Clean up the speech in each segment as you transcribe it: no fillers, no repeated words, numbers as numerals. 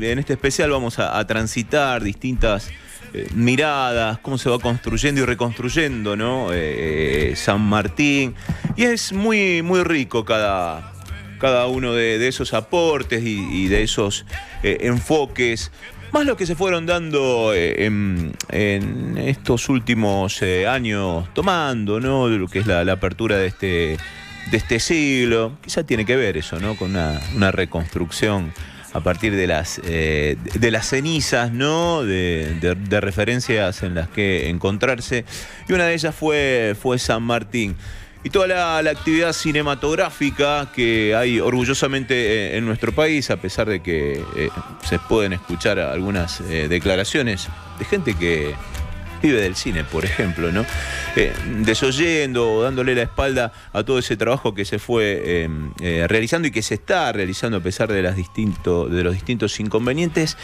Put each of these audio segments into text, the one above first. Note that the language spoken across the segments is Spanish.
y en este especial vamos a transitar distintas miradas, cómo se va construyendo y reconstruyendo, ¿no? San Martín. Y es muy, muy rico cada uno de esos aportes y de esos enfoques, más los que se fueron dando en estos últimos años, tomando, ¿no? De lo que es la apertura de este siglo. Quizá tiene que ver eso, ¿no? Con una reconstrucción a partir de las cenizas, ¿no? De referencias en las que encontrarse. Y una de ellas fue San Martín. Y toda la actividad cinematográfica que hay orgullosamente en nuestro país, a pesar de que se pueden escuchar algunas declaraciones de gente que vive del cine, por ejemplo, ¿no? Desoyendo o dándole la espalda a todo ese trabajo que se fue realizando y que se está realizando a pesar de los distintos inconvenientes,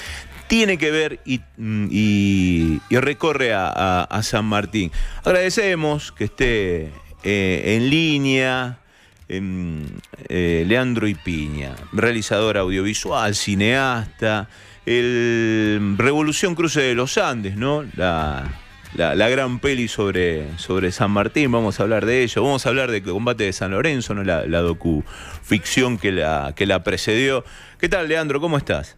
tiene que ver y recorre a San Martín. Agradecemos que esté en línea Leandro Ipiña, realizador audiovisual, cineasta, el Revolución Cruce de los Andes, ¿no? La gran peli sobre San Martín. Vamos a hablar de ello. Vamos a hablar de Combate de San Lorenzo, ¿no? La docuficción que la precedió. ¿Qué tal, Leandro? ¿Cómo estás?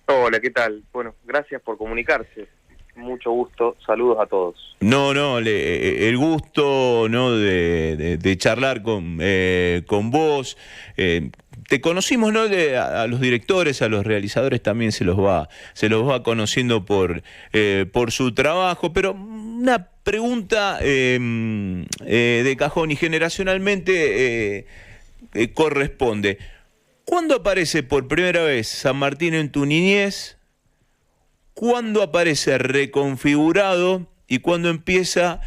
Hola, ¿qué tal? Bueno, gracias por comunicarse. Mucho gusto. Saludos a todos. No, el gusto, ¿no? de charlar con vos. Te conocimos, ¿no? A los directores, a los realizadores también se los va conociendo por su trabajo, pero una pregunta de cajón y generacionalmente corresponde. ¿Cuándo aparece por primera vez San Martín en tu niñez? ¿Cuándo aparece reconfigurado? ¿Y cuándo empieza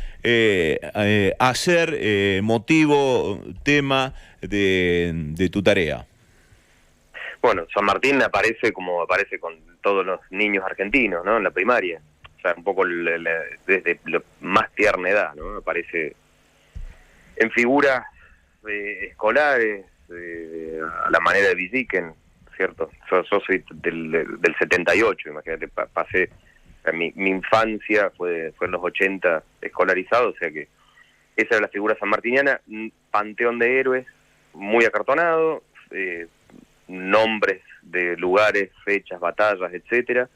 a ser motivo, tema de tu tarea? Bueno, San Martín aparece como aparece con todos los niños argentinos, ¿no? En la primaria. O sea, un poco desde la más tierna edad, ¿no? Aparece en figuras escolares, a la manera de Villiquen, ¿cierto? Yo soy del 78, imagínate, pasé... Mi infancia fue en los 80 escolarizado, o sea que esa era la figura sanmartiniana, panteón de héroes, muy acartonado, nombres de lugares, fechas, batallas, etcétera,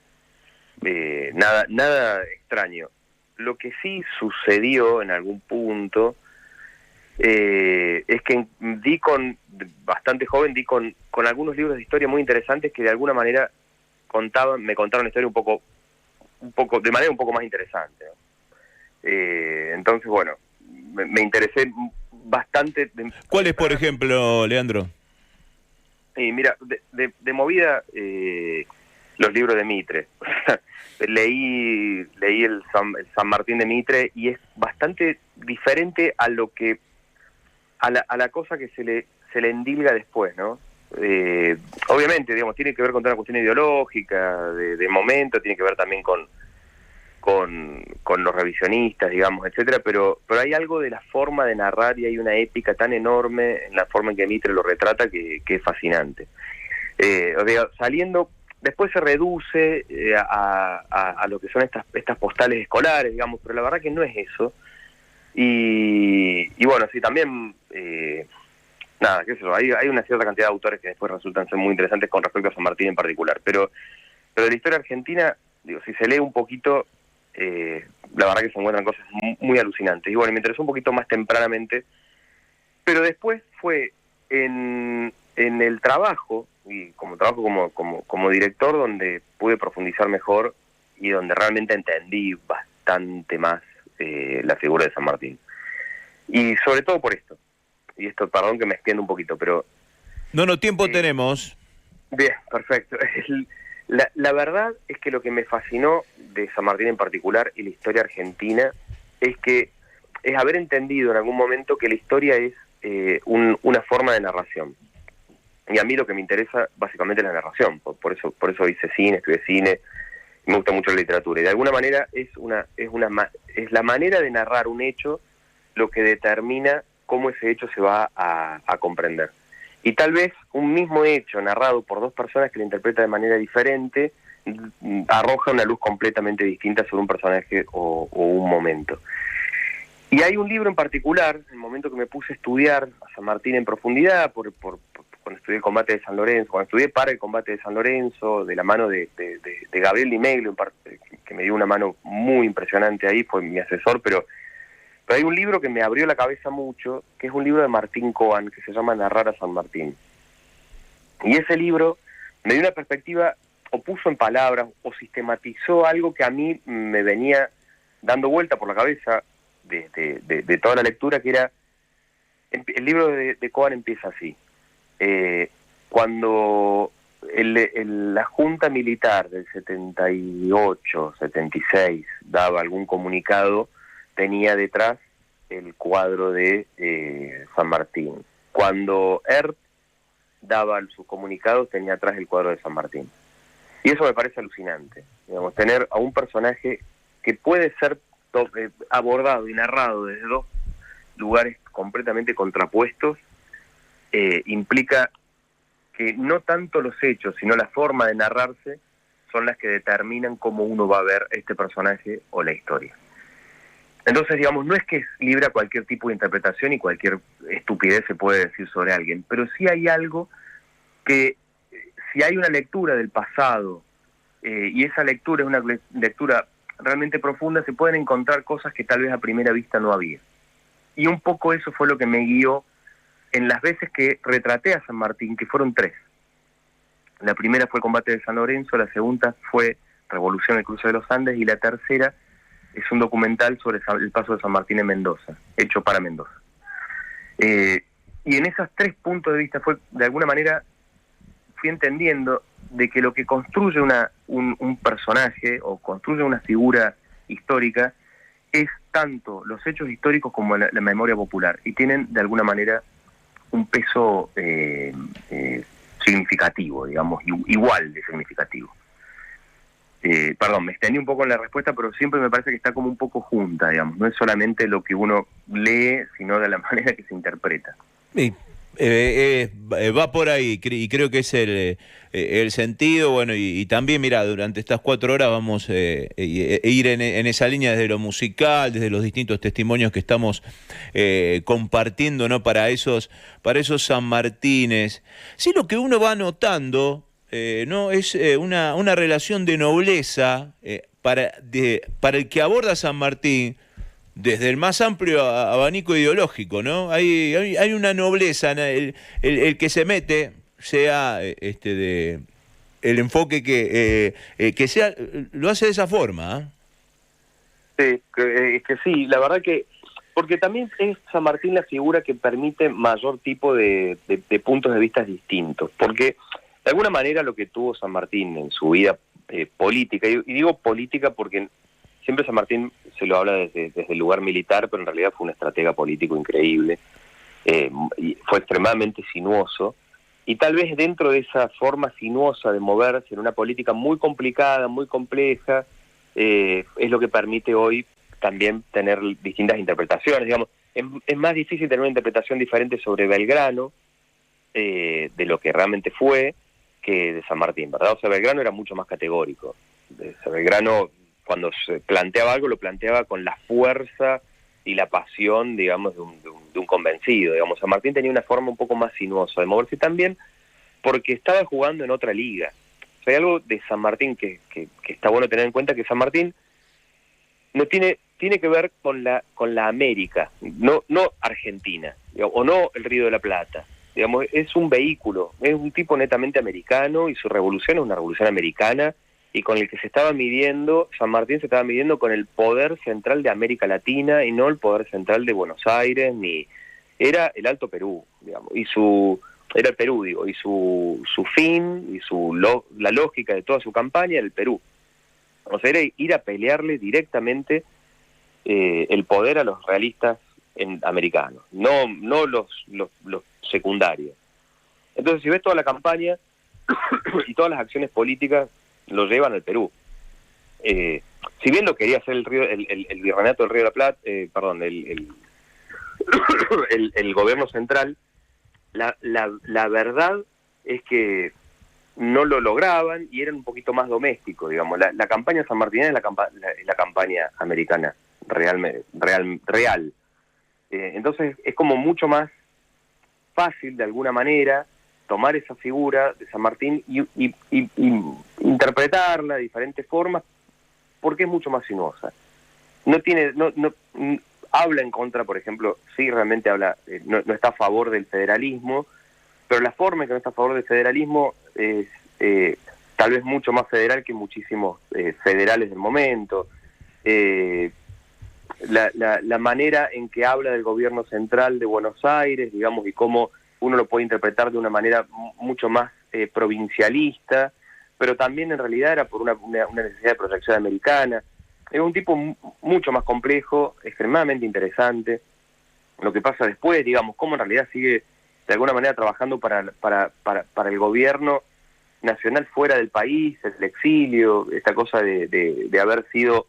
nada extraño. Lo que sí sucedió en algún punto es que bastante joven, di con algunos libros de historia muy interesantes que de alguna manera me contaron la historia un poco de manera un poco más interesante, ¿no? Entonces, bueno, me interesé bastante. ¿Cuáles, por ejemplo, Leandro? Mira, de movida, los libros de Mitre. leí el San Martín de Mitre y es bastante diferente a lo que a la cosa que se le endilga después, ¿no? Obviamente, digamos, tiene que ver con toda una cuestión ideológica, de momento, tiene que ver también con los revisionistas, digamos, etcétera, pero hay algo de la forma de narrar y hay una épica tan enorme en la forma en que Mitre lo retrata que es fascinante. O sea, después se reduce a lo que son estas postales escolares, digamos, pero la verdad que no es eso. Y bueno, sí, también... nada, qué sé yo, hay una cierta cantidad de autores que después resultan ser muy interesantes con respecto a San Martín en particular, pero de la historia argentina, digo, si se lee un poquito, la verdad que se encuentran cosas muy alucinantes. Y bueno, me interesó un poquito más tempranamente, pero después fue en el trabajo, y como director, donde pude profundizar mejor y donde realmente entendí bastante más la figura de San Martín. Y sobre todo por esto. Y esto, perdón que me extiendo un poquito, pero... No, tiempo tenemos. Bien, perfecto. La verdad es que lo que me fascinó de San Martín en particular y la historia argentina es haber entendido en algún momento que la historia es una forma de narración. Y a mí lo que me interesa básicamente es la narración. Por eso hice cine, estudié cine, me gusta mucho la literatura. Y de alguna manera es la manera de narrar un hecho lo que determina cómo ese hecho se va a comprender. Y tal vez un mismo hecho narrado por dos personas que lo interpretan de manera diferente arroja una luz completamente distinta sobre un personaje o un momento. Y hay un libro en particular, en el momento que me puse a estudiar a San Martín en profundidad, cuando estudié el combate de San Lorenzo, cuando estudié para el combate de San Lorenzo, de la mano de Gabriel Di Meglio, que me dio una mano muy impresionante ahí, fue mi asesor, pero hay un libro que me abrió la cabeza mucho, que es un libro de Martín Coan, que se llama Narrar a San Martín. Y ese libro me dio una perspectiva, o puso en palabras, o sistematizó algo que a mí me venía dando vuelta por la cabeza de toda la lectura, que era, el libro de Coan empieza así. Cuando la Junta Militar del 78, 76 daba algún comunicado, tenía detrás el cuadro de San Martín. Cuando Erp daba sus comunicados, tenía atrás el cuadro de San Martín. Y eso me parece alucinante, digamos, tener a un personaje que puede ser abordado y narrado desde dos lugares completamente contrapuestos, implica que no tanto los hechos, sino la forma de narrarse son las que determinan cómo uno va a ver este personaje o la historia. Entonces, digamos, no es que es libre a cualquier tipo de interpretación y cualquier estupidez se puede decir sobre alguien, pero sí hay algo que, si hay una lectura del pasado, y esa lectura es una lectura realmente profunda, se pueden encontrar cosas que tal vez a primera vista no había. Y un poco eso fue lo que me guió en las veces que retraté a San Martín, que fueron 3. La primera fue el combate de San Lorenzo, la segunda fue Revolución del Cruce de los Andes, y la tercera es un documental sobre el paso de San Martín en Mendoza, hecho para Mendoza. Y en esos 3 puntos de vista de alguna manera, fui entendiendo de que lo que construye un personaje o construye una figura histórica es tanto los hechos históricos como la memoria popular, y tienen de alguna manera un peso significativo, digamos, igual de significativo. Perdón, me extendí un poco en la respuesta, pero siempre me parece que está como un poco junta, digamos, no es solamente lo que uno lee, sino de la manera que se interpreta. Sí. Va por ahí, y creo que es el sentido. Bueno, y también, mira, durante estas 4 horas vamos a ir en esa línea desde lo musical, desde los distintos testimonios que estamos compartiendo, ¿no? Para esos San Martines. Sí, lo que uno va notando, ¿no? Es una relación de nobleza para el que aborda San Martín, desde el más amplio abanico ideológico, ¿no? Hay una nobleza, el que se mete, sea el enfoque que sea, lo hace de esa forma, ¿eh? Sí, es que sí, la verdad que, porque también es San Martín la figura que permite mayor tipo de puntos de vista distintos, porque de alguna manera lo que tuvo San Martín en su vida política, y digo política porque siempre San Martín se lo habla desde el lugar militar, pero en realidad fue un estratega político increíble, y fue extremadamente sinuoso, y tal vez dentro de esa forma sinuosa de moverse en una política muy complicada, muy compleja, es lo que permite hoy también tener distintas interpretaciones. Digamos, es más difícil tener una interpretación diferente sobre Belgrano, de lo que realmente fue, que de San Martín, ¿verdad? O sea, Belgrano era mucho más categórico. Belgrano, cuando se planteaba algo, lo planteaba con la fuerza y la pasión, digamos, de un convencido. Digamos, San Martín tenía una forma un poco más sinuosa de moverse también, porque estaba jugando en otra liga. O sea, hay algo de San Martín que está bueno tener en cuenta, que San Martín no tiene que ver con la América, no Argentina, digamos, o no el Río de la Plata. Digamos, es un vehículo, es un tipo netamente americano, y su revolución es una revolución americana, y con el que se estaba midiendo, San Martín se estaba midiendo con el poder central de América Latina, y no el poder central de Buenos Aires, ni era el Alto Perú, digamos, era el Perú, digo, y su fin, y la lógica de toda su campaña era el Perú. O sea, era ir a pelearle directamente el poder a los realistas americanos, no los secundarios. Entonces, si ves toda la campaña y todas las acciones políticas, lo llevan al Perú. Si bien lo quería hacer el virreinato del Río de la Plata, el gobierno central, la verdad es que no lo lograban y eran un poquito más domésticos, digamos. La campaña sanmartinense es la campaña americana real. Entonces es como mucho más fácil, de alguna manera, tomar esa figura de San Martín y interpretarla de diferentes formas, porque es mucho más sinuosa. No habla en contra, por ejemplo, sí realmente habla, no está a favor del federalismo, pero la forma en que no está a favor del federalismo es tal vez mucho más federal que muchísimos federales del momento. La manera en que habla del gobierno central de Buenos Aires, digamos, y cómo uno lo puede interpretar de una manera mucho más provincialista, pero también en realidad era por una necesidad de proyección americana. Es un tipo mucho más complejo, extremadamente interesante. Lo que pasa después, digamos, cómo en realidad sigue de alguna manera trabajando para el gobierno nacional fuera del país, el exilio, esta cosa de haber sido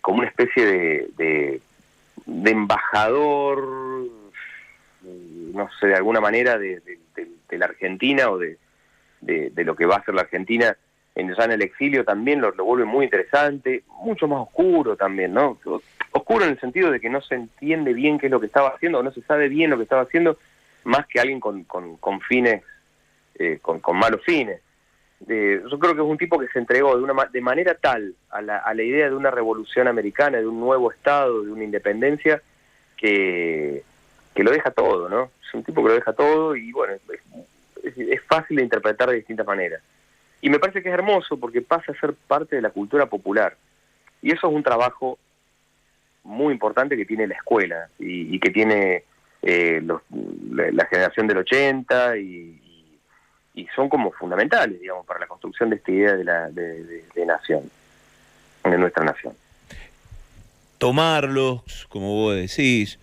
como una especie de embajador, no sé, de alguna manera de la Argentina o de lo que va a ser la Argentina ya en el exilio, también lo vuelve muy interesante, mucho más oscuro también, ¿no? Oscuro en el sentido de que no se entiende bien qué es lo que estaba haciendo, o no se sabe bien lo que estaba haciendo, más que alguien con fines, con malos fines. Yo creo que es un tipo que se entregó de manera tal a la idea de una revolución americana, de un nuevo Estado, de una independencia, que lo deja todo, ¿no? Es un tipo que lo deja todo y bueno, es fácil de interpretar de distintas maneras. Y me parece que es hermoso porque pasa a ser parte de la cultura popular. Y eso es un trabajo muy importante que tiene la escuela y que tiene la generación del 80 y son como fundamentales, digamos, para la construcción de esta idea de nación, de nuestra nación. Tomarlos, como vos decís,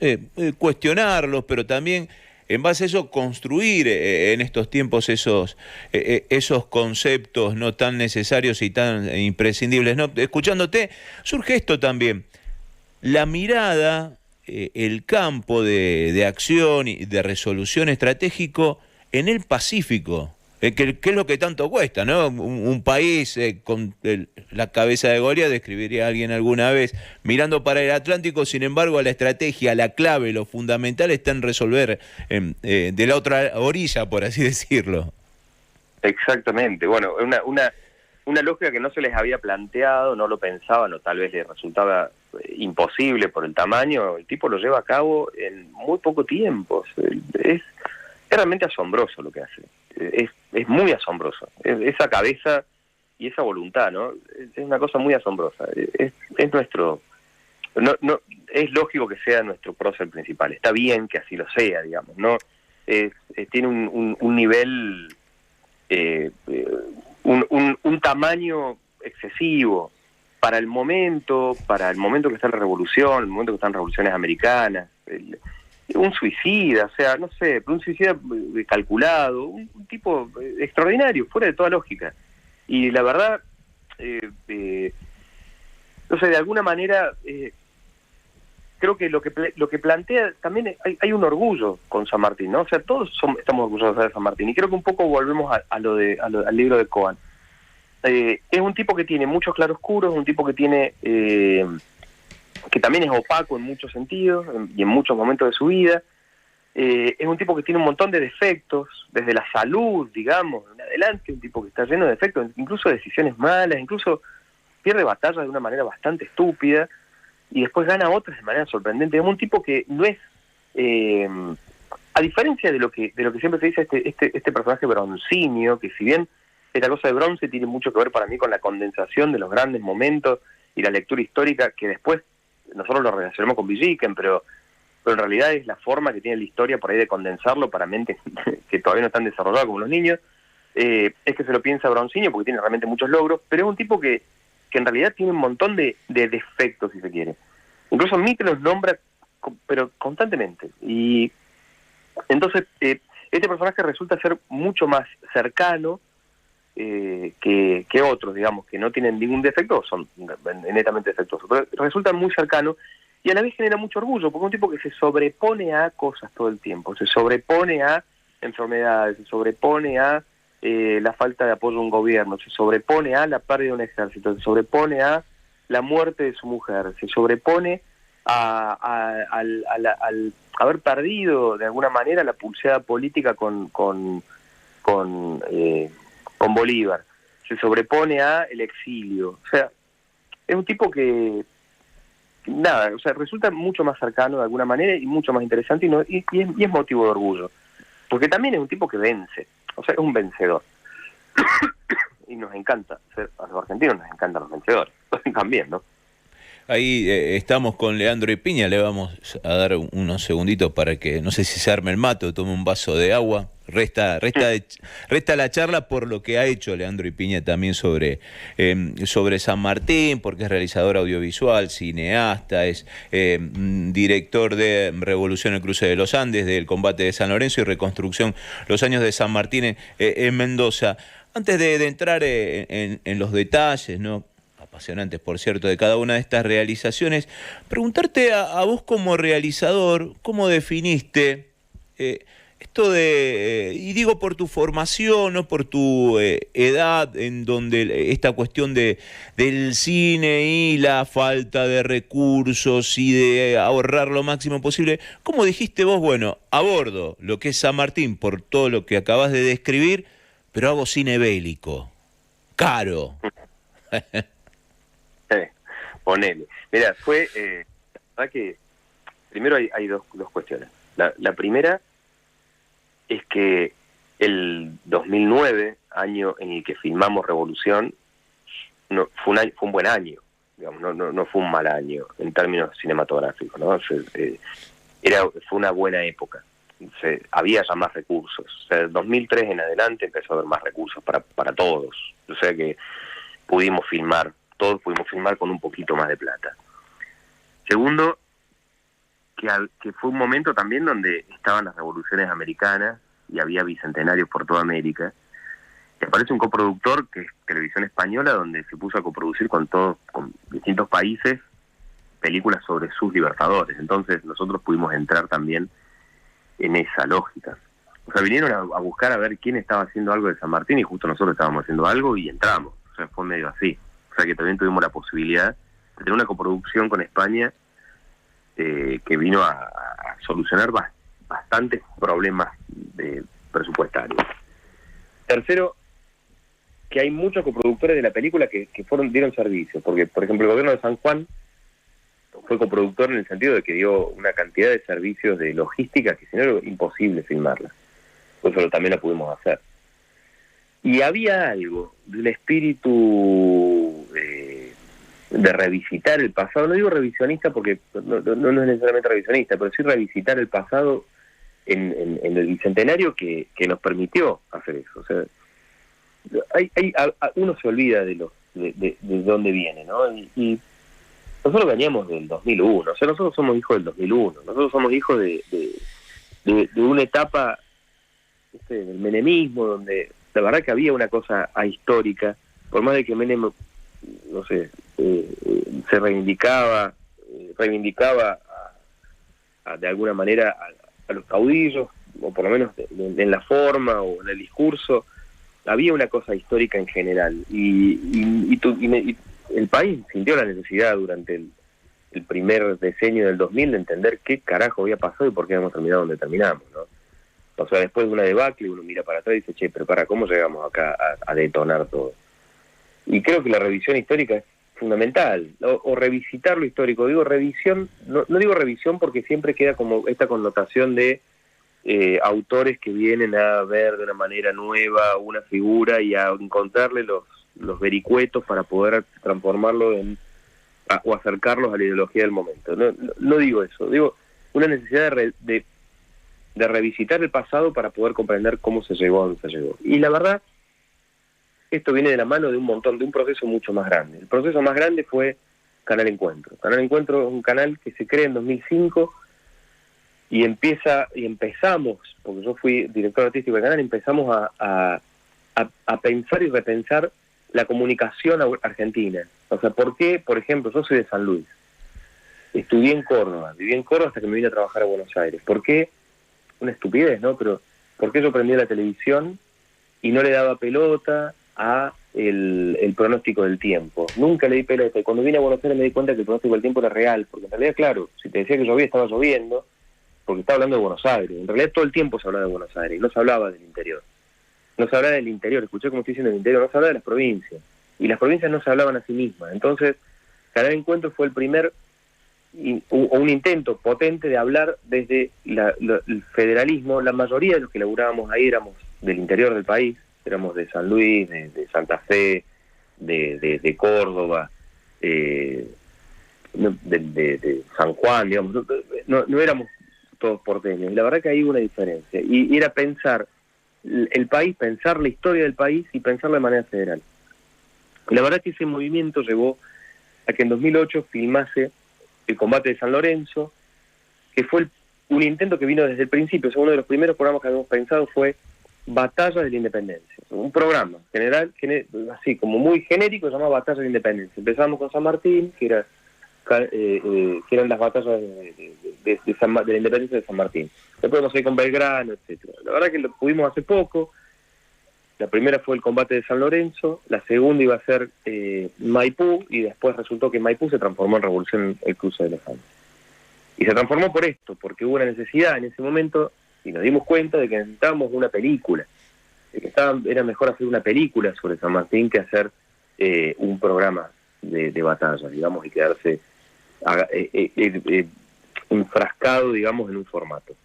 cuestionarlos, pero también en base a eso construir en estos tiempos esos conceptos no tan necesarios y tan imprescindibles, ¿no? Escuchándote, surge esto también, la mirada, el campo de acción y de resolución estratégico en el Pacífico. Que es lo que tanto cuesta, ¿no? Un país con la cabeza de Goliat, describiría a alguien alguna vez, mirando para el Atlántico, sin embargo, la estrategia, la clave, lo fundamental está en resolver de la otra orilla, por así decirlo. Exactamente. Bueno, una lógica que no se les había planteado, no lo pensaban o tal vez les resultaba imposible por el tamaño. El tipo lo lleva a cabo en muy poco tiempo. Es realmente asombroso lo que hace. Es muy asombroso. Esa cabeza y esa voluntad, ¿no? Es una cosa muy asombrosa. Es nuestro... No, es lógico que sea nuestro prócer principal. Está bien que así lo sea, digamos, ¿no? Tiene un nivel... un tamaño excesivo para el momento que está en la revolución, el momento que están revoluciones americanas, un suicida, o sea, no sé, un suicida calculado, un tipo extraordinario, fuera de toda lógica. Y la verdad, no sé, de alguna manera, creo que lo que plantea, también hay un orgullo con San Martín, ¿no? O sea, todos estamos orgullosos de San Martín, y creo que un poco volvemos al libro de Cohen. Es un tipo que tiene muchos claroscuros, un tipo que tiene... que también es opaco en muchos sentidos y en muchos momentos de su vida. Es un tipo que tiene un montón de defectos, desde la salud, digamos, en adelante, un tipo que está lleno de defectos, incluso decisiones malas, incluso pierde batallas de una manera bastante estúpida y después gana otras de manera sorprendente. Es un tipo que no es, a diferencia de lo que siempre se dice este personaje broncíneo, que si bien esta cosa de bronce tiene mucho que ver para mí con la condensación de los grandes momentos y la lectura histórica, que después nosotros lo relacionamos con Villiquen, pero en realidad es la forma que tiene la historia por ahí de condensarlo para mentes que todavía no están desarrolladas como los niños. Es que se lo piensa Broncínio porque tiene realmente muchos logros, pero es un tipo que en realidad tiene un montón de defectos, si se quiere. Incluso Mitre los nombra, pero constantemente. Y entonces este personaje resulta ser mucho más cercano que otros, digamos, que no tienen ningún defecto, son netamente defectuosos, pero resulta muy cercano y a la vez genera mucho orgullo, porque es un tipo que se sobrepone a cosas todo el tiempo, se sobrepone a enfermedades, se sobrepone a la falta de apoyo de un gobierno, se sobrepone a la pérdida de un ejército, se sobrepone a la muerte de su mujer, se sobrepone al haber perdido de alguna manera la pulseada política con Bolívar, se sobrepone a el exilio. O sea, es un tipo que nada, o sea, resulta mucho más cercano de alguna manera y mucho más interesante y es motivo de orgullo, porque también es un tipo que vence, o sea, es un vencedor. Y nos encanta, a los argentinos nos encantan los vencedores, también, ¿no? Ahí estamos con Leandro y Piña, le vamos a dar unos segunditos para que, no sé si se arme el mate o tome un vaso de agua. Resta la charla por lo que ha hecho Leandro y Piña también sobre San Martín, porque es realizador audiovisual, cineasta, es director de Revolución el Cruce de los Andes, del combate de San Lorenzo y reconstrucción los años de San Martín en Mendoza. Antes de entrar en los detalles, ¿no?, apasionantes, por cierto, de cada una de estas realizaciones, preguntarte a vos como realizador, ¿cómo definiste esto de, y digo por tu formación, no por tu edad, en donde esta cuestión del cine y la falta de recursos y de ahorrar lo máximo posible, ¿cómo dijiste vos, bueno, abordo lo que es San Martín por todo lo que acabas de describir, pero hago cine bélico, caro? Ponele. Mira, fue, la verdad que primero hay dos cuestiones. La primera es que el 2009, año en el que filmamos Revolución, fue un buen año, digamos, no fue un mal año en términos cinematográficos, ¿no? Fue una buena época. Había ya más recursos. O sea, del 2003 en adelante empezó a haber más recursos para todos. O sea que todos pudimos filmar con un poquito más de plata. Segundo, que fue un momento también donde estaban las revoluciones americanas y había bicentenarios por toda América. Y aparece un coproductor que es Televisión Española, donde se puso a coproducir con distintos países películas sobre sus libertadores. Entonces nosotros pudimos entrar también en esa lógica. O sea, vinieron a buscar a ver quién estaba haciendo algo de San Martín y justo nosotros estábamos haciendo algo y entramos. O sea, fue medio así. O sea que también tuvimos la posibilidad de tener una coproducción con España que vino a solucionar bastantes problemas presupuestarios. Tercero, que hay muchos coproductores de la película que dieron servicio, porque por ejemplo el gobierno de San Juan fue coproductor en el sentido de que dio una cantidad de servicios de logística que si no era imposible filmarla. Por eso también la pudimos hacer. Y había algo del espíritu de revisitar el pasado. No digo revisionista porque no es necesariamente revisionista, pero sí revisitar el pasado en el Bicentenario que nos permitió hacer eso. O sea, uno se olvida de dónde viene, ¿no? Y nosotros veníamos del 2001. O sea, nosotros somos hijos del 2001. Nosotros somos hijos de una etapa del menemismo, donde la verdad que había una cosa ahistórica, por más de que Menem, no sé, se reivindicaba de alguna manera a los caudillos, o por lo menos en la forma o en el discurso, había una cosa histórica en general, y el país sintió la necesidad durante el primer decenio del 2000 de entender qué carajo había pasado y por qué habíamos terminado donde terminamos, ¿no? O sea, después de una debacle uno mira para atrás y dice, che, pero ¿cómo llegamos acá a detonar todo? Y creo que la revisión histórica es fundamental, o revisitar lo histórico. Digo revisión, no digo revisión porque siempre queda como esta connotación de autores que vienen a ver de una manera nueva una figura y a encontrarle los vericuetos para poder transformarlo o acercarlos a la ideología del momento. No digo eso, digo una necesidad de revisitar el pasado para poder comprender cómo se llegó a donde se llegó. Y la verdad, esto viene de la mano de un proceso mucho más grande. El proceso más grande fue Canal Encuentro. Canal Encuentro es un canal que se crea en 2005 y empezamos, porque yo fui director artístico del canal, empezamos a pensar y repensar la comunicación argentina. O sea, ¿por qué? Por ejemplo, yo soy de San Luis. estudié en Córdoba, viví en Córdoba hasta que me vine a trabajar a Buenos Aires. ¿Por qué? Una estupidez, ¿no? Pero ¿por qué yo prendía la televisión y no le daba pelota a el pronóstico del tiempo? Nunca le di pelota. Y cuando vine a Buenos Aires me di cuenta que el pronóstico del tiempo era real, porque en realidad, claro, si te decía que llovía, estaba lloviendo, porque estaba hablando de Buenos Aires. En realidad todo el tiempo se hablaba de Buenos Aires, no se hablaba del interior. No se hablaba del interior, escuché como estoy diciendo del interior, no se hablaba de las provincias. Y las provincias no se hablaban a sí mismas. Entonces, Canal Encuentro fue el primer, un intento potente de hablar desde el federalismo. La mayoría de los que laburábamos ahí éramos del interior del país, éramos de San Luis, de Santa Fe, de Córdoba, de San Juan, digamos, no éramos todos porteños. Y la verdad que ahí hubo una diferencia. Y era pensar el país, pensar la historia del país y pensarla de manera federal. Y la verdad que ese movimiento llevó a que en 2008 filmase El combate de San Lorenzo, que fue un intento que vino desde el principio. O sea, uno de los primeros programas que habíamos pensado fue Batalla de la Independencia. O sea, un programa general, así como muy genérico, se llama Batalla de la Independencia. Empezamos con San Martín, que eran las batallas de la Independencia de San Martín. Después vamos a ir con Belgrano, etcétera. La verdad que lo pudimos hace poco. La primera fue el combate de San Lorenzo, la segunda iba a ser Maipú, y después resultó que Maipú se transformó en Revolución el Cruce de los Andes. Y se transformó por esto, porque hubo una necesidad en ese momento, y nos dimos cuenta de que necesitábamos una película, de que era mejor hacer una película sobre San Martín que hacer un programa de batalla, digamos, y quedarse enfrascado, digamos, en un formato.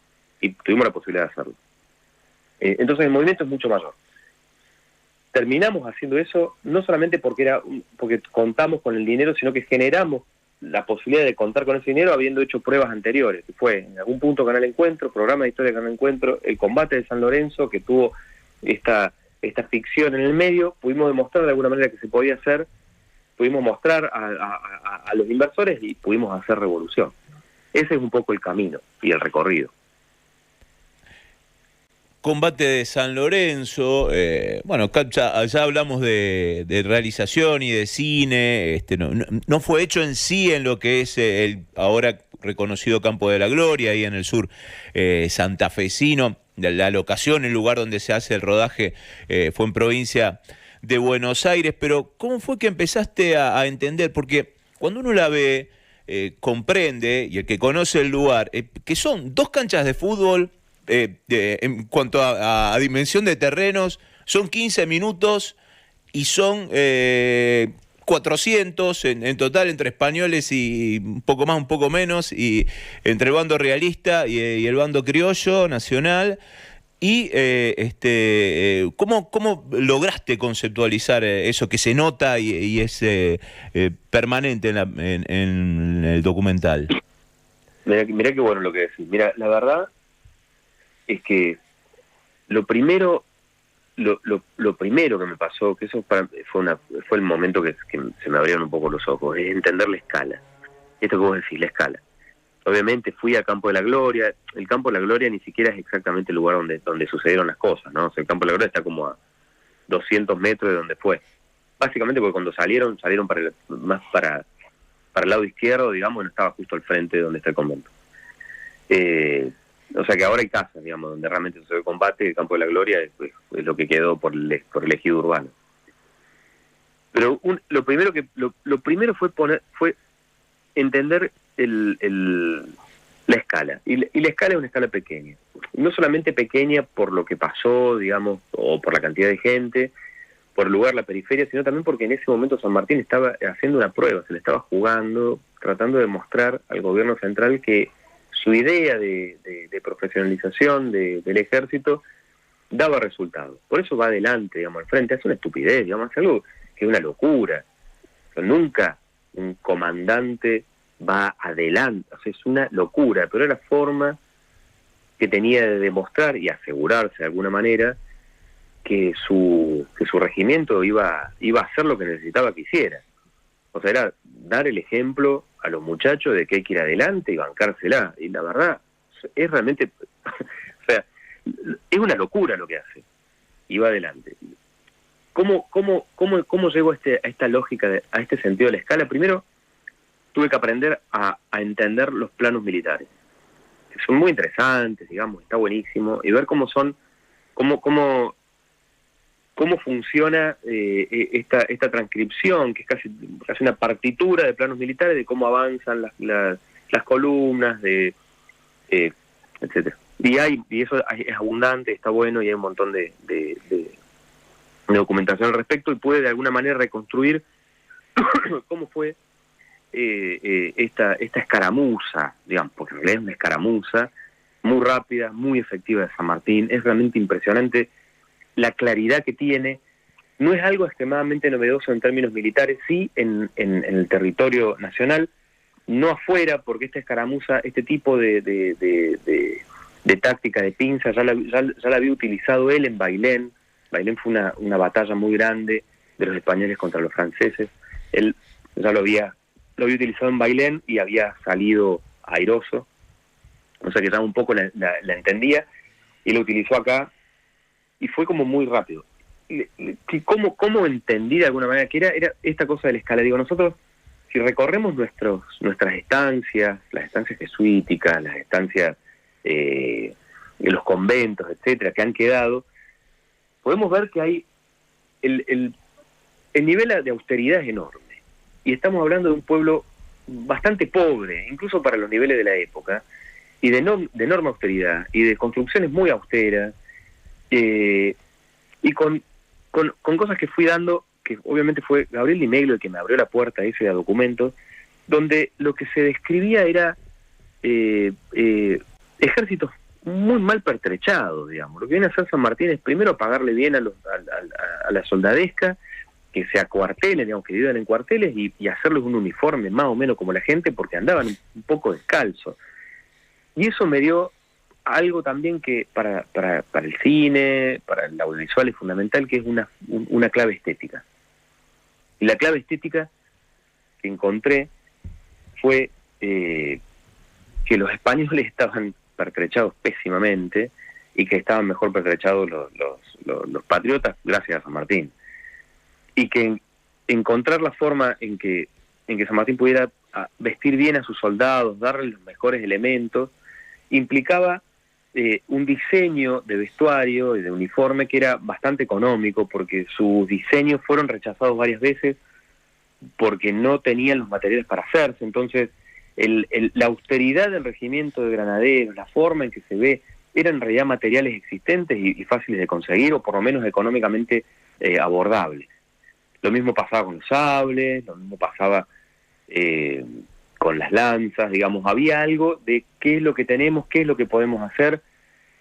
Y tuvimos la posibilidad de hacerlo. Entonces el movimiento es mucho mayor. Terminamos haciendo eso no solamente porque contamos con el dinero, sino que generamos la posibilidad de contar con ese dinero habiendo hecho pruebas anteriores, que fue en algún punto Canal Encuentro, programa de historia de Canal Encuentro, el combate de San Lorenzo, que tuvo esta ficción en el medio. Pudimos demostrar de alguna manera que se podía hacer, pudimos mostrar a los inversores y pudimos hacer revolución. Ese es un poco el camino y el recorrido. Combate de San Lorenzo, bueno, ya hablamos de realización y de cine, no fue hecho en sí en lo que es el ahora reconocido Campo de la Gloria, ahí en el sur santafesino. La locación, el lugar donde se hace el rodaje fue en provincia de Buenos Aires, pero ¿cómo fue que empezaste a entender? Porque cuando uno la ve, comprende, y el que conoce el lugar, que son 2 canchas de fútbol. En cuanto a dimensión de terrenos, son 15 minutos y son 400 en total entre españoles y un poco más, un poco menos, y entre el bando realista y el bando criollo nacional. Y ¿cómo lograste conceptualizar eso que se nota y es permanente en el documental? Mirá qué bueno lo que decís. Mira, la verdad es que lo primero que me pasó, que eso fue el momento que se me abrieron un poco los ojos, es entender la escala. Esto que vos decís, la escala. Obviamente fui a Campo de la Gloria. El Campo de la Gloria ni siquiera es exactamente el lugar donde sucedieron las cosas, ¿no? O sea, el Campo de la Gloria está como a 200 metros de donde fue. Básicamente porque cuando salieron más para el lado izquierdo, digamos, no estaba justo al frente de donde está el convento. O sea que ahora hay casas, digamos, donde realmente sucede el combate. El Campo de la Gloria es lo que quedó por el ejido urbano. Pero lo primero fue entender la escala. Y la escala es una escala pequeña. No solamente pequeña por lo que pasó, digamos, o por la cantidad de gente, por el lugar, la periferia, sino también porque en ese momento San Martín estaba haciendo una prueba, se le estaba jugando, tratando de mostrar al gobierno central que su idea de profesionalización del ejército daba resultados. Por eso va adelante, digamos, al frente. Es una estupidez, digamos, es algo que es una locura. O sea, nunca un comandante va adelante. O sea, es una locura, pero era la forma que tenía de demostrar y asegurarse de alguna manera que su regimiento iba a hacer lo que necesitaba que hiciera. O sea, era dar el ejemplo a los muchachos de que hay que ir adelante y bancársela. Y la verdad, es realmente, o sea, es una locura lo que hace. Y va adelante. ¿Cómo llego a esta lógica, a este sentido de la escala? Primero, tuve que aprender a entender los planos militares, que son muy interesantes, digamos, está buenísimo, y ver cómo funciona esta transcripción, que es casi una partitura de planos militares, de cómo avanzan las columnas, etcétera. Y eso es abundante, está bueno, y hay un montón de documentación al respecto, y puede de alguna manera reconstruir cómo fue esta escaramuza, digamos, porque en realidad es una escaramuza muy rápida, muy efectiva de San Martín. Es realmente impresionante la claridad que tiene. No es algo extremadamente novedoso en términos militares, sí en el territorio nacional, no afuera, porque esta escaramuza, este tipo de táctica de pinza, ya la había utilizado él en Bailén. Bailén fue una batalla muy grande de los españoles contra los franceses. Él ya lo había utilizado en Bailén y había salido airoso, o sea que ya un poco la entendía, y lo utilizó acá, y fue como muy rápido. ¿Cómo entendí de alguna manera que era esta cosa de la escala? Digo, nosotros, si recorremos nuestras estancias, las estancias jesuíticas, las estancias de los conventos, etcétera, que han quedado, podemos ver que hay el nivel de austeridad es enorme. Y estamos hablando de un pueblo bastante pobre, incluso para los niveles de la época, y de enorme austeridad, y de construcciones muy austeras, y con cosas que fui dando, que obviamente fue Gabriel Di Meglio el que me abrió la puerta a ese documentos, donde lo que se describía era ejércitos muy mal pertrechados, digamos. Lo que viene a hacer San Martín es primero pagarle bien a la soldadesca, que se acuartelen, digamos, que vivan en cuarteles, y hacerles un uniforme más o menos como la gente, porque andaban un poco descalzos. Y eso me dio algo también que para el cine, para el audiovisual es fundamental, que es una clave estética. Y la clave estética que encontré fue que los españoles estaban pertrechados pésimamente, y que estaban mejor pertrechados los patriotas gracias a San Martín. Y que encontrar la forma en que San Martín pudiera vestir bien a sus soldados, darles los mejores elementos, implicaba un diseño de vestuario y de uniforme que era bastante económico, porque sus diseños fueron rechazados varias veces porque no tenían los materiales para hacerse. Entonces la austeridad del regimiento de granaderos, la forma en que se ve, eran en realidad materiales existentes y fáciles de conseguir, o por lo menos económicamente abordables. Lo mismo pasaba con los sables, lo mismo pasaba con las lanzas, digamos, había algo de qué es lo que tenemos, qué es lo que podemos hacer,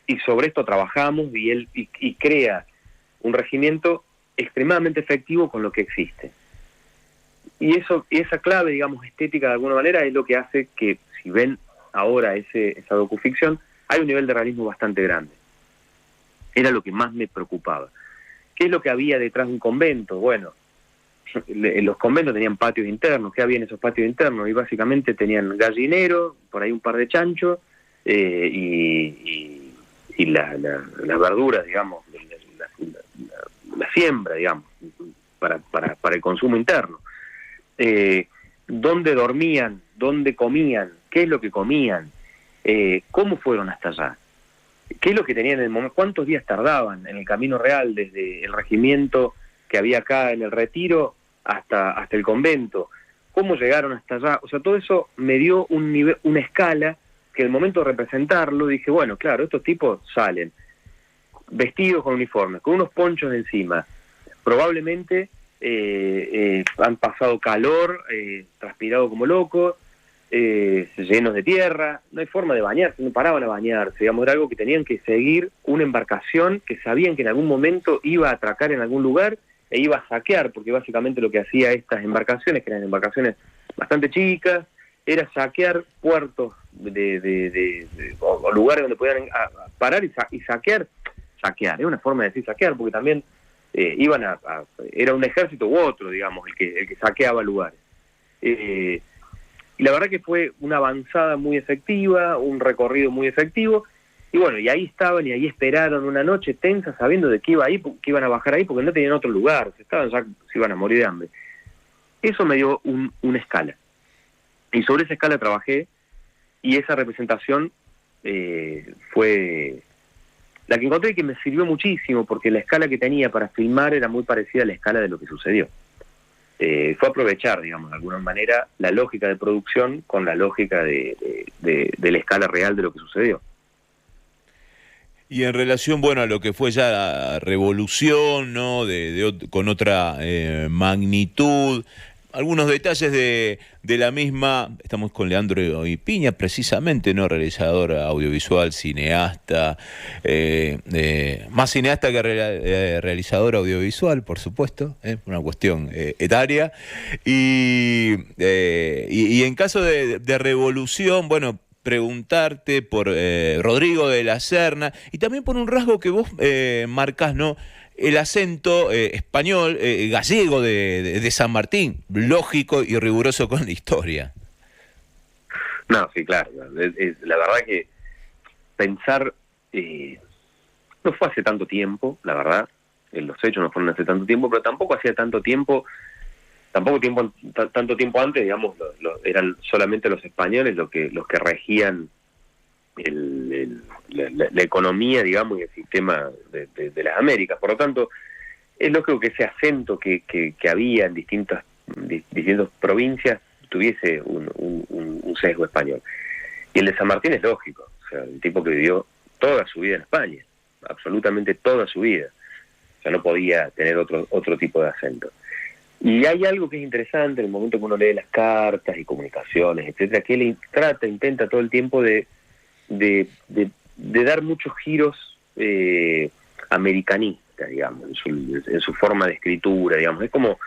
y sobre esto trabajamos, y crea un regimiento extremadamente efectivo con lo que existe. Y esa clave, digamos, estética de alguna manera, es lo que hace que, si ven ahora esa docuficción, hay un nivel de realismo bastante grande. Era lo que más me preocupaba. ¿Qué es lo que había detrás de un convento? Bueno, los conventos tenían patios internos. ¿Qué había en esos patios internos? Y básicamente tenían gallinero, por ahí un par de chanchos, y las verduras, digamos, la siembra, digamos, para el consumo interno. ¿Dónde dormían? ¿Dónde comían? ¿Qué es lo que comían? ¿Cómo fueron hasta allá? ¿Qué es lo que tenían en el momento? ¿Cuántos días tardaban en el camino real desde el regimiento que había acá en el Retiro hasta el convento? ¿Cómo llegaron hasta allá? O sea, todo eso me dio una escala que en el momento de representarlo dije, bueno, claro, estos tipos salen vestidos con uniformes, con unos ponchos encima, probablemente han pasado calor, transpirado como locos, llenos de tierra, no hay forma de bañarse, no paraban a bañarse, digamos, era algo que tenían que seguir una embarcación que sabían que en algún momento iba a atracar en algún lugar e iba a saquear, porque básicamente lo que hacía estas embarcaciones, que eran embarcaciones bastante chicas, era saquear puertos o lugares donde podían parar y saquear, es una forma de decir saquear, porque también era un ejército u otro, digamos, el que saqueaba lugares. Y la verdad que fue una avanzada muy efectiva, un recorrido muy efectivo, y bueno, y ahí estaban y ahí esperaron una noche tensa sabiendo de que iban a bajar ahí porque no tenían otro lugar, se iban a morir de hambre. Eso me dio una escala. Y sobre esa escala trabajé, y esa representación fue la que encontré, que me sirvió muchísimo, porque la escala que tenía para filmar era muy parecida a la escala de lo que sucedió. Fue aprovechar, digamos, de alguna manera, la lógica de producción con la lógica de la escala real de lo que sucedió. Y en relación, bueno, a lo que fue ya la revolución, ¿no? Con otra magnitud, algunos detalles de la misma. Estamos con Leandro y Piña, precisamente, ¿no? Realizador audiovisual, cineasta, más cineasta que realizador audiovisual, por supuesto, una cuestión etaria. Y en caso de revolución, bueno, preguntarte por Rodrigo de la Serna y también por un rasgo que vos marcás, ¿no? El acento español, gallego de San Martín, lógico y riguroso con la historia. No, sí, claro. La verdad que pensar, no fue hace tanto tiempo, la verdad, los hechos no fueron hace tanto tiempo, pero tampoco hacía tanto tiempo antes, digamos, eran solamente los españoles los que regían la economía, digamos, y el sistema de las Américas. Por lo tanto, es lógico que ese acento que había en distintas provincias tuviese un sesgo español. Y el de San Martín es lógico, o sea, un tipo que vivió toda su vida en España, absolutamente toda su vida. O sea, no podía tener otro tipo de acento. Y hay algo que es interesante en el momento que uno lee las cartas y comunicaciones, etcétera, que él intenta todo el tiempo de dar muchos giros americanistas, digamos, en su forma de escritura, digamos. Es como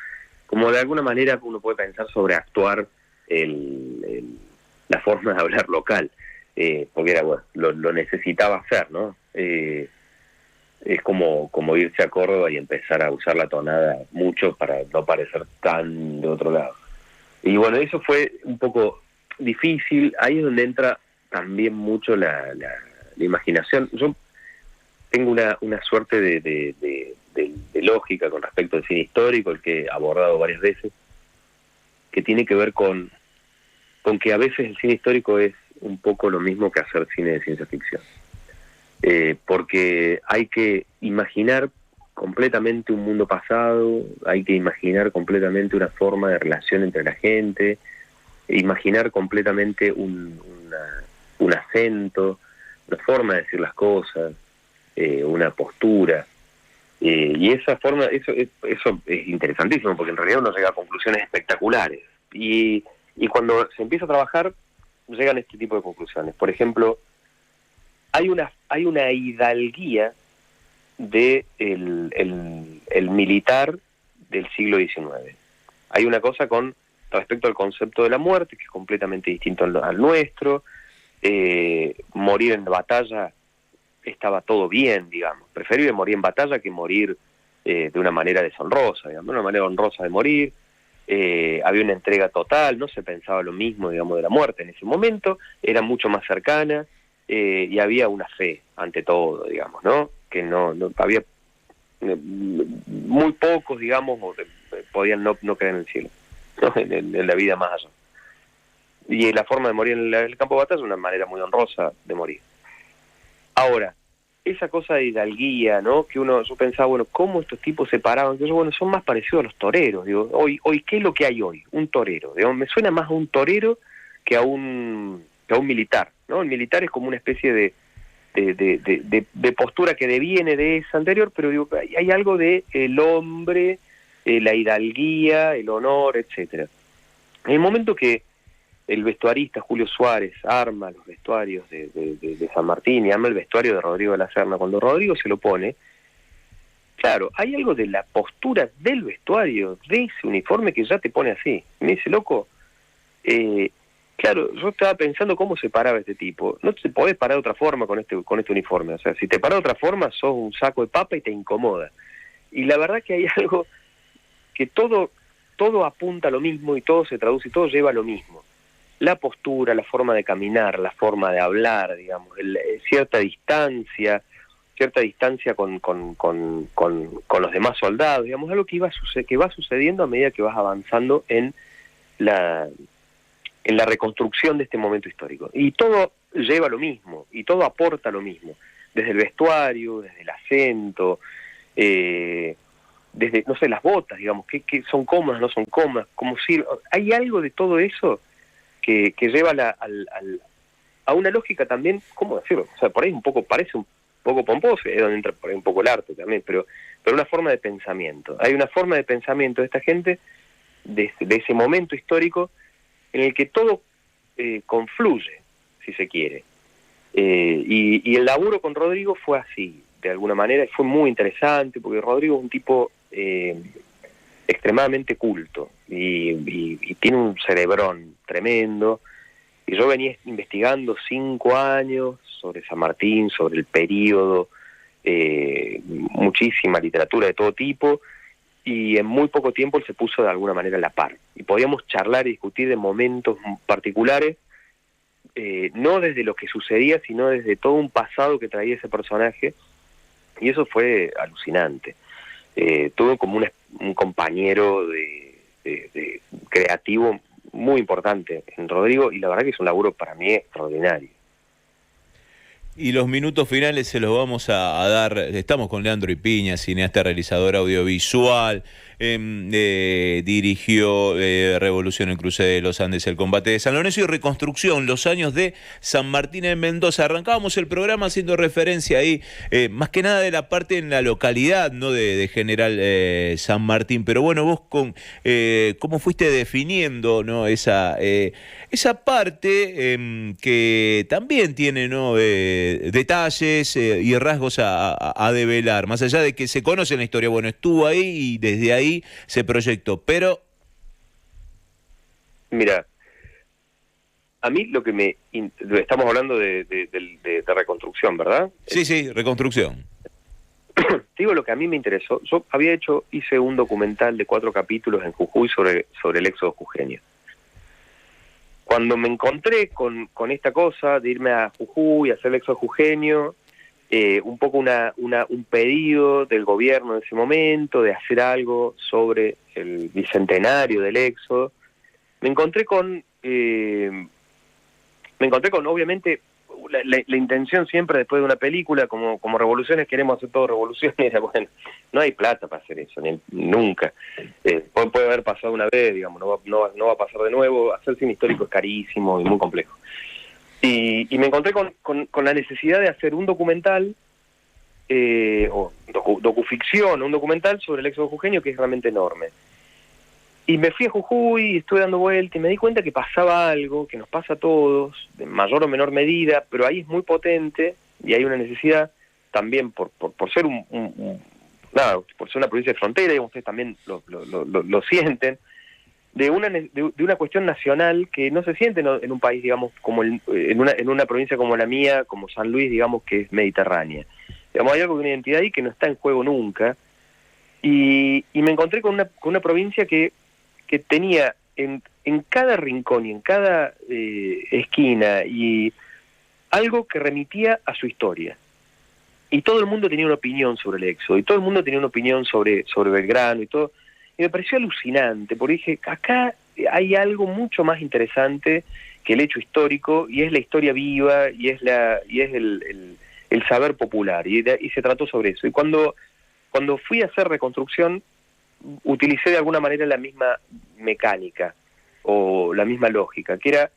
de alguna manera uno puede pensar sobre actuar la forma de hablar local, porque era, bueno, lo necesitaba hacer, ¿no? Es como irse a Córdoba y empezar a usar la tonada mucho para no parecer tan de otro lado. Y bueno, eso fue un poco difícil. Ahí es donde entra también mucho la imaginación. Yo tengo una suerte de lógica con respecto al cine histórico, el que he abordado varias veces, que tiene que ver con que a veces el cine histórico es un poco lo mismo que hacer cine de ciencia ficción. Porque hay que imaginar completamente un mundo pasado, hay que imaginar completamente una forma de relación entre la gente, imaginar completamente un acento, una forma de decir las cosas, una postura, y esa forma, eso es interesantísimo, porque en realidad uno llega a conclusiones espectaculares, y cuando se empieza a trabajar llegan este tipo de conclusiones. Por ejemplo, hay una hidalguía de el militar del siglo XIX. Hay una cosa con respecto al concepto de la muerte, que es completamente distinto al nuestro. Morir en batalla estaba todo bien, digamos. Preferible morir en batalla que morir de una manera deshonrosa, digamos, de una manera honrosa de morir. Había una entrega total, no se pensaba lo mismo, digamos, de la muerte en ese momento, era mucho más cercana. Y había una fe ante todo, digamos, ¿no? Que no había muy pocos, digamos, podían no creer en el cielo, ¿no? En la vida más allá. Y la forma de morir en el campo de batalla es una manera muy honrosa de morir. Ahora, esa cosa de hidalguía, ¿no? Que yo pensaba, bueno, ¿cómo estos tipos se paraban? Entonces, bueno, son más parecidos a los toreros, digo, hoy, ¿qué es lo que hay hoy? Un torero, digamos, me suena más a un torero que a un militar, ¿no? El militar es como una especie de postura que deviene de esa anterior, pero digo, hay algo de el hombre, la hidalguía, el honor, etcétera. En el momento que el vestuarista Julio Suárez arma los vestuarios de San Martín y arma el vestuario de Rodrigo de la Serna, cuando Rodrigo se lo pone, claro, hay algo de la postura del vestuario, de ese uniforme que ya te pone así. Me dice, loco, claro, yo estaba pensando cómo se paraba este tipo. No te podés parar de otra forma con este uniforme. O sea, si te paras de otra forma, sos un saco de papa y te incomoda. Y la verdad que hay algo que todo apunta a lo mismo y todo se traduce y todo lleva a lo mismo. La postura, la forma de caminar, la forma de hablar, digamos, cierta distancia con los demás soldados, digamos, algo que va sucediendo a medida que vas avanzando en en la reconstrucción de este momento histórico. Y todo lleva lo mismo, y todo aporta lo mismo, desde el vestuario, desde el acento, desde, no sé, las botas, digamos, que son cómodas, no son cómodas, cómo sirve. Hay algo de todo eso que lleva a una lógica también, ¿cómo decirlo? O sea, por ahí parece un poco pomposo, es donde entra por ahí un poco el arte también, pero una forma de pensamiento. Hay una forma de pensamiento de esta gente, de ese momento histórico, en el que todo confluye, si se quiere. Y el laburo con Rodrigo fue así, de alguna manera, y fue muy interesante, porque Rodrigo es un tipo extremadamente culto, y tiene un cerebrón tremendo, y yo venía investigando 5 años sobre San Martín, sobre el período, muchísima literatura de todo tipo, y en muy poco tiempo él se puso de alguna manera a la par. Y podíamos charlar y discutir de momentos particulares, no desde lo que sucedía, sino desde todo un pasado que traía ese personaje, y eso fue alucinante. Tuve como un compañero de creativo muy importante en Rodrigo, y la verdad que es un laburo para mí extraordinario. Y los minutos finales se los vamos a dar. Estamos con Leandro Ipiña, cineasta, realizador audiovisual. Dirigió Revolución en Cruce de los Andes, El Combate de San Lorenzo y Reconstrucción, los años de San Martín en Mendoza. Arrancábamos el programa haciendo referencia ahí, más que nada de la parte en la localidad, ¿no? de General San Martín. Pero bueno, vos cómo fuiste definiendo, ¿no? esa parte que también tiene, ¿no? Detalles y rasgos a develar, más allá de que se conoce la historia. Bueno, estuvo ahí y desde ahí se proyectó, pero... Mira, a mí lo que estamos hablando de reconstrucción, ¿verdad? Sí, reconstrucción. Digo, lo que a mí me interesó, yo hice un documental de 4 capítulos en Jujuy sobre el éxodo jujeño. Cuando me encontré con esta cosa de irme a Jujuy, a hacer el éxodo jujeño, un poco un pedido del gobierno en ese momento de hacer algo sobre el bicentenario del éxodo, me encontré con obviamente la intención siempre después de una película, como Revoluciones, queremos hacer todo revoluciones, era bueno, no hay plata para hacer eso, nunca. Puede haber pasado una vez, digamos, no va a pasar de nuevo. Hacer cine histórico es carísimo y muy complejo. Y me encontré con la necesidad de hacer un documental, o docuficción, un documental sobre el éxodo jujeño, que es realmente enorme. Y me fui a Jujuy y estuve dando vuelta y me di cuenta que pasaba algo, que nos pasa a todos, de mayor o menor medida, pero ahí es muy potente y hay una necesidad también por ser por ser una provincia de frontera, y ustedes también lo sienten, de una cuestión nacional que no se siente en un país, digamos, como en una provincia como la mía, como San Luis, digamos, que es mediterránea. Digamos, hay algo de una identidad ahí que no está en juego nunca, y me encontré con una provincia que tenía en cada rincón y en cada esquina y algo que remitía a su historia. Y todo el mundo tenía una opinión sobre el éxodo, y todo el mundo tenía una opinión sobre Belgrano y todo. Y me pareció alucinante, porque dije, acá hay algo mucho más interesante que el hecho histórico, y es la historia viva, y es el saber popular, y se trató sobre eso. Y cuando fui a hacer reconstrucción, utilicé de alguna manera la misma mecánica, o la misma lógica, que era,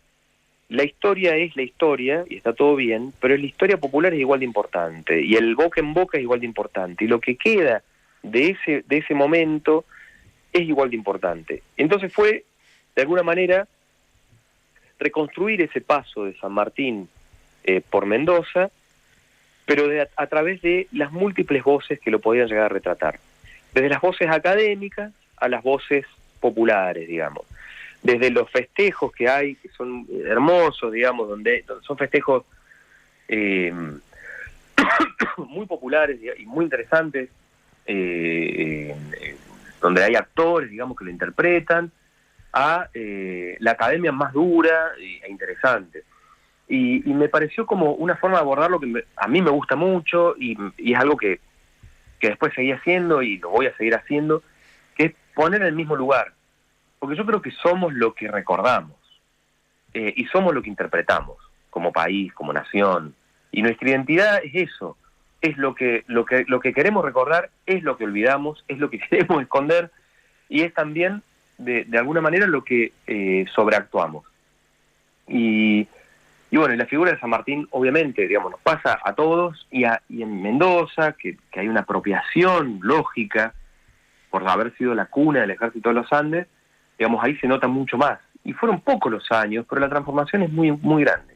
la historia es la historia, y está todo bien, pero la historia popular es igual de importante, y el boca en boca es igual de importante, y lo que queda de ese momento es igual de importante. Entonces fue, de alguna manera, reconstruir ese paso de San Martín por Mendoza, pero a través de las múltiples voces que lo podían llegar a retratar. Desde las voces académicas a las voces populares, digamos. Desde los festejos que hay, que son hermosos, digamos, donde son festejos muy populares y muy interesantes, donde hay actores, digamos, que lo interpretan, a la academia más dura e interesante. Y me pareció como una forma de abordar lo que a mí me gusta mucho, y es algo que después seguí haciendo y lo voy a seguir haciendo, que es poner en el mismo lugar. Porque yo creo que somos lo que recordamos. y somos lo que interpretamos como país, como nación. Y nuestra identidad es eso, es lo que queremos recordar, es lo que olvidamos, es lo que queremos esconder, y es también, de alguna manera, lo que sobreactuamos. Y bueno, y la figura de San Martín, obviamente, digamos, nos pasa a todos, y en Mendoza, que hay una apropiación lógica por haber sido la cuna del Ejército de los Andes, digamos, ahí se nota mucho más. Y fueron pocos los años, pero la transformación es muy, muy grande.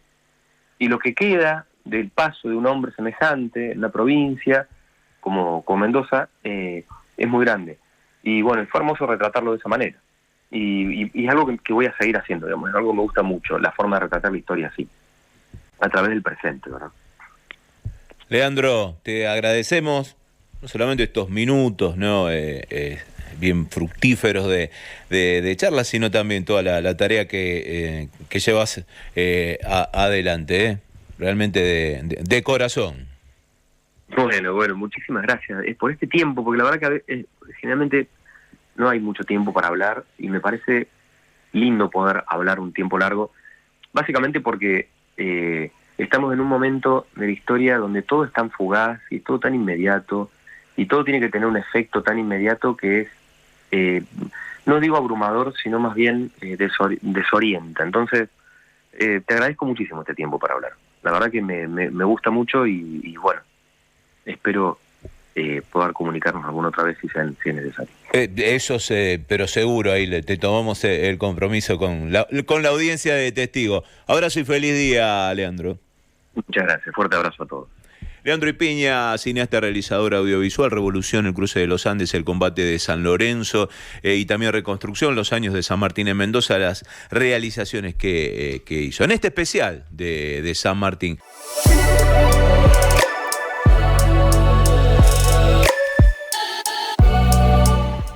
Y lo que queda del paso de un hombre semejante en la provincia, como Mendoza, es muy grande. Y bueno, fue hermoso retratarlo de esa manera. Y es algo que voy a seguir haciendo, digamos, es algo que me gusta mucho, la forma de retratar la historia así, a través del presente, ¿verdad? Leandro, te agradecemos no solamente estos minutos, ¿no? Bien fructíferos de charla, sino también toda la tarea que llevas adelante, realmente de corazón. Bueno, muchísimas gracias por este tiempo, porque la verdad que generalmente no hay mucho tiempo para hablar, y me parece lindo poder hablar un tiempo largo, básicamente porque estamos en un momento de la historia donde todo es tan fugaz y todo tan inmediato, y todo tiene que tener un efecto tan inmediato que es, no digo abrumador, sino más bien desorienta. Entonces, te agradezco muchísimo este tiempo para hablar. La verdad que me gusta mucho y bueno, espero poder comunicarnos alguna otra vez si es necesario. Eso pero seguro, ahí te tomamos el compromiso con la audiencia de testigos. Abrazo y feliz día, Leandro. Muchas gracias, fuerte abrazo a todos. Leandro Ipiña, cineasta, realizador audiovisual, Revolución, el cruce de los Andes, el combate de San Lorenzo y también Reconstrucción, los años de San Martín en Mendoza, las realizaciones que hizo en este especial de San Martín.